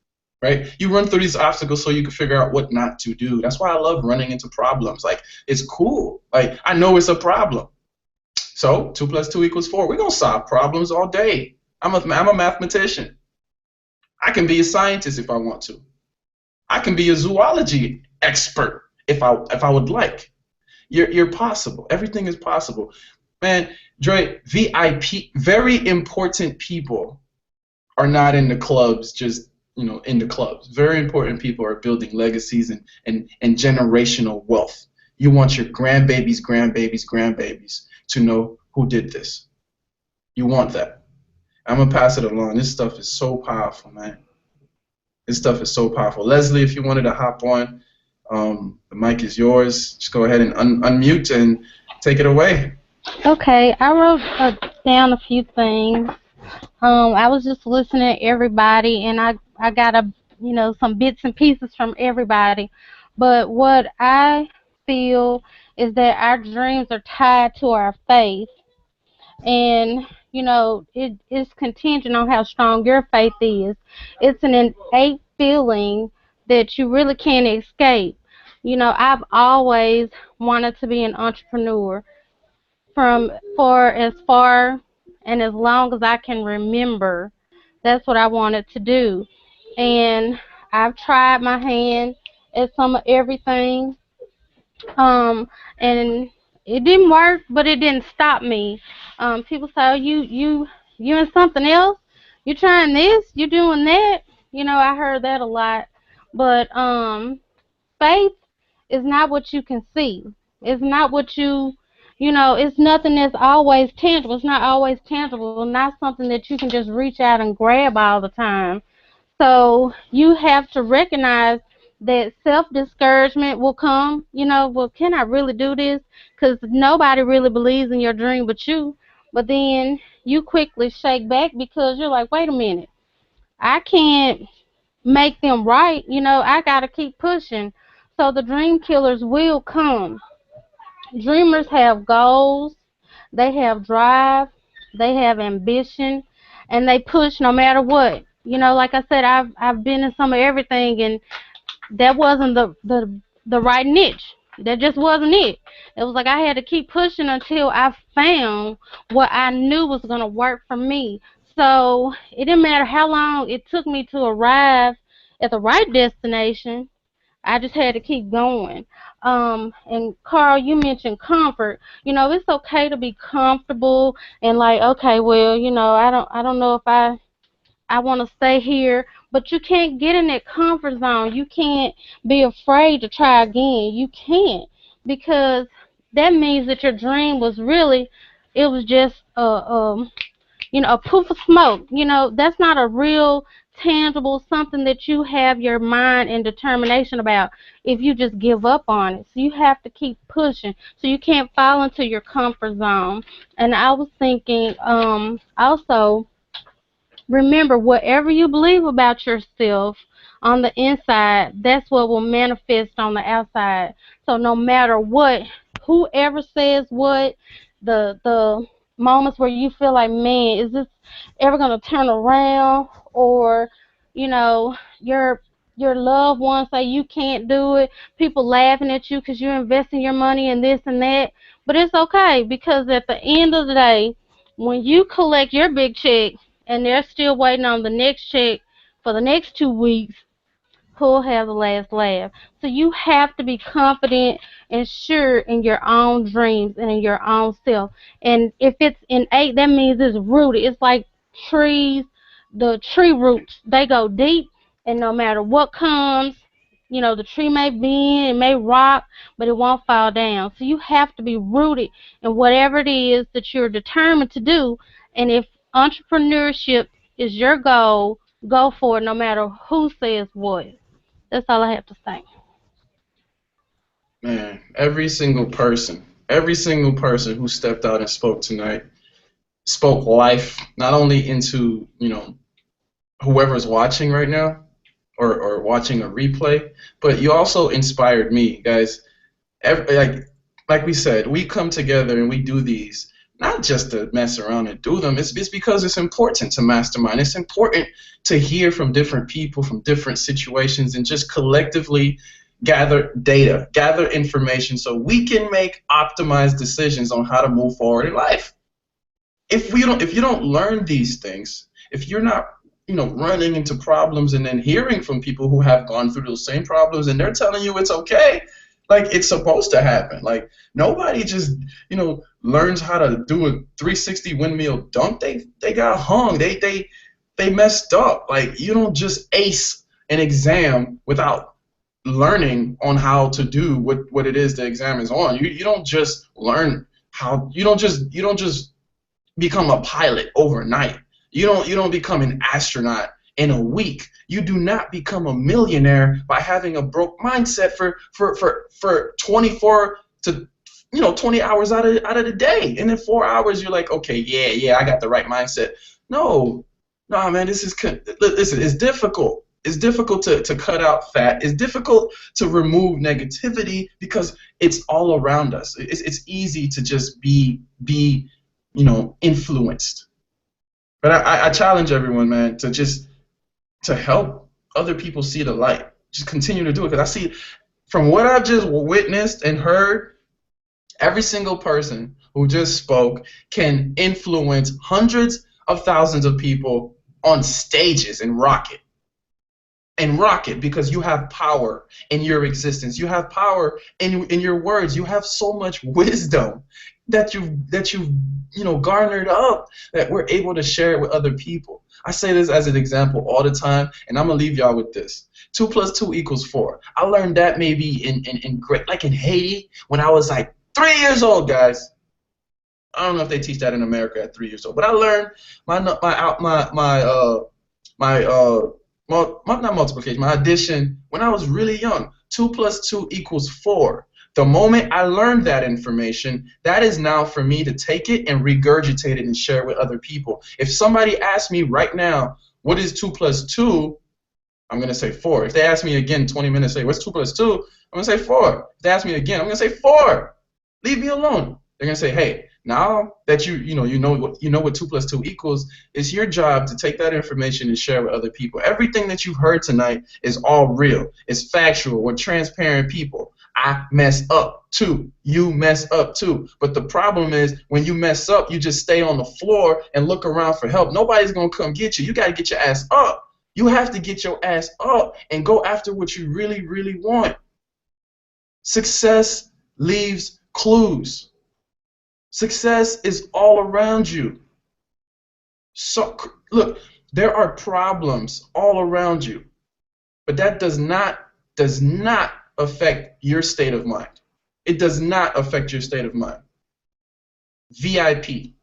Right? You run through these obstacles so you can figure out what not to do. That's why I love running into problems. Like, it's cool. Like, I know it's a problem. So 2 + 2 = 4. We're gonna solve problems all day. I'm a mathematician. I can be a scientist if I want to. I can be a zoology expert if I would like. You're possible. Everything is possible. Man, Dre, VIP, very important people are not in the clubs, just in the clubs. Very important people are building legacies and generational wealth. You want your grandbabies to know who did this. You want that. I'm going to pass it along. This stuff is so powerful, man. This stuff is so powerful. Leslie, if you wanted to hop on, the mic is yours. Just go ahead and unmute and take it away. Okay, I wrote down a few things. I was just listening to everybody, and I got some bits and pieces from everybody. But what I feel is that our dreams are tied to our faith, and it is contingent on how strong your faith is. It's an innate feeling that you really can't escape. I've always wanted to be an entrepreneur for as far and as long as I can remember. That's what I wanted to do, and I've tried my hand at some of everything, and it didn't work, but it didn't stop me. People say, oh, you in something else? You trying this? You doing that? I heard that a lot. But faith is not what you can see. It's not what you know, it's nothing that's always tangible. It's not always tangible, not something that you can just reach out and grab all the time. So you have to recognize that self-discouragement will come. You know, well, can I really do this? Because nobody really believes in your dream but you. But then you quickly shake back because you're like, wait a minute, I can't make them right. You know, I got to keep pushing. So the dream killers will come. Dreamers have goals, they have drive, they have ambition, and they push no matter what. You know, like I said, I've been in some of everything, and that wasn't the right niche. That just wasn't it. It was like I had to keep pushing until I found what I knew was gonna work for me. So it didn't matter how long it took me to arrive at the right destination. I just had to keep going. And Carl, you mentioned comfort. You know, it's okay to be comfortable and like, okay, well, you know, I don't know if I want to stay here, but you can't get in that comfort zone. You can't be afraid to try again. You can't, because that means that your dream was really, it was just you know, a poof of smoke. You know, that's not a real tangible something that you have your mind and determination about if you just give up on it. So you have to keep pushing. So you can't fall into your comfort zone. And I was thinking, also, remember, whatever you believe about yourself on the inside, that's what will manifest on the outside. So no matter what, whoever says what, the moments where you feel like, man, is this ever gonna turn around? Or, you know, your loved ones say you can't do it, people laughing at you because you're investing your money in this and that. But it's okay, because at the end of the day, when you collect your big check and they're still waiting on the next check for the next 2 weeks, who'll have the last laugh? So you have to be confident and sure in your own dreams and in your own self. And if it's innate, that means it's rooted. It's like trees, the tree roots, they go deep, and no matter what comes, you know, the tree may bend, it may rock, but it won't fall down. So you have to be rooted in whatever it is that you're determined to do. And if entrepreneurship is your goal, go for it no matter who says what. That's all I have to say. Man, every single person who stepped out and spoke tonight spoke life not only into, whoever's watching right now or watching a replay, but you also inspired me, guys. Like we said, we come together and we do these not just to mess around and do them. It's because it's important to mastermind. It's important to hear from different people, from different situations, and just collectively gather data, gather information so we can make optimized decisions on how to move forward in life. If you don't learn these things, if you're not running into problems and then hearing from people who have gone through those same problems and they're telling you it's okay, like it's supposed to happen. Like nobody just learns how to do a 360 windmill dunk. They got hung. They messed up. Like you don't just ace an exam without learning on how to do what it is the exam is on. You don't just learn how. You don't just become a pilot overnight. You don't become an astronaut in a week. You do not become a millionaire by having a broke mindset for 24 to 20 hours out of the day, and in 4 hours you're like, okay, yeah, I got the right mindset. No, man, listen, it's difficult. It's difficult to cut out fat. It's difficult to remove negativity because it's all around us. It's easy to just be influenced. But I challenge everyone, man, to help other people see the light. Just continue to do it, because I see from what I've just witnessed and heard, every single person who just spoke can influence hundreds of thousands of people on stages and rock it. And rock it, because you have power in your existence. You have power in your words. You have so much wisdom. that you've garnered up, that we're able to share it with other people. I say this as an example all the time, and I'm gonna leave y'all with this. 2 + 2 = 4. I learned that maybe in Haiti when I was like 3 years old, guys. I don't know if they teach that in America at 3 years old, but I learned not multiplication, my addition when I was really young. 2 + 2 = 4. The moment I learned that information, that is now for me to take it and regurgitate it and share it with other people. If somebody asks me right now, what is 2 + 2? I'm going to say 4. If they ask me again 20 minutes later, what's 2 + 2? I'm going to say 4. If they ask me again, I'm going to say 4. Leave me alone. They're going to say, hey, now that you know what 2 + 2 equals, it's your job to take that information and share it with other people. Everything that you've heard tonight is all real. It's factual. We're transparent people. I mess up too. You mess up too. But the problem is when you mess up, you just stay on the floor and look around for help. Nobody's going to come get you. You got to get your ass up. You have to get your ass up and go after what you really, really want. Success leaves clues. Success is all around you. So look, there are problems all around you, but that does not affect your state of mind. It does not affect your state of mind. VIP.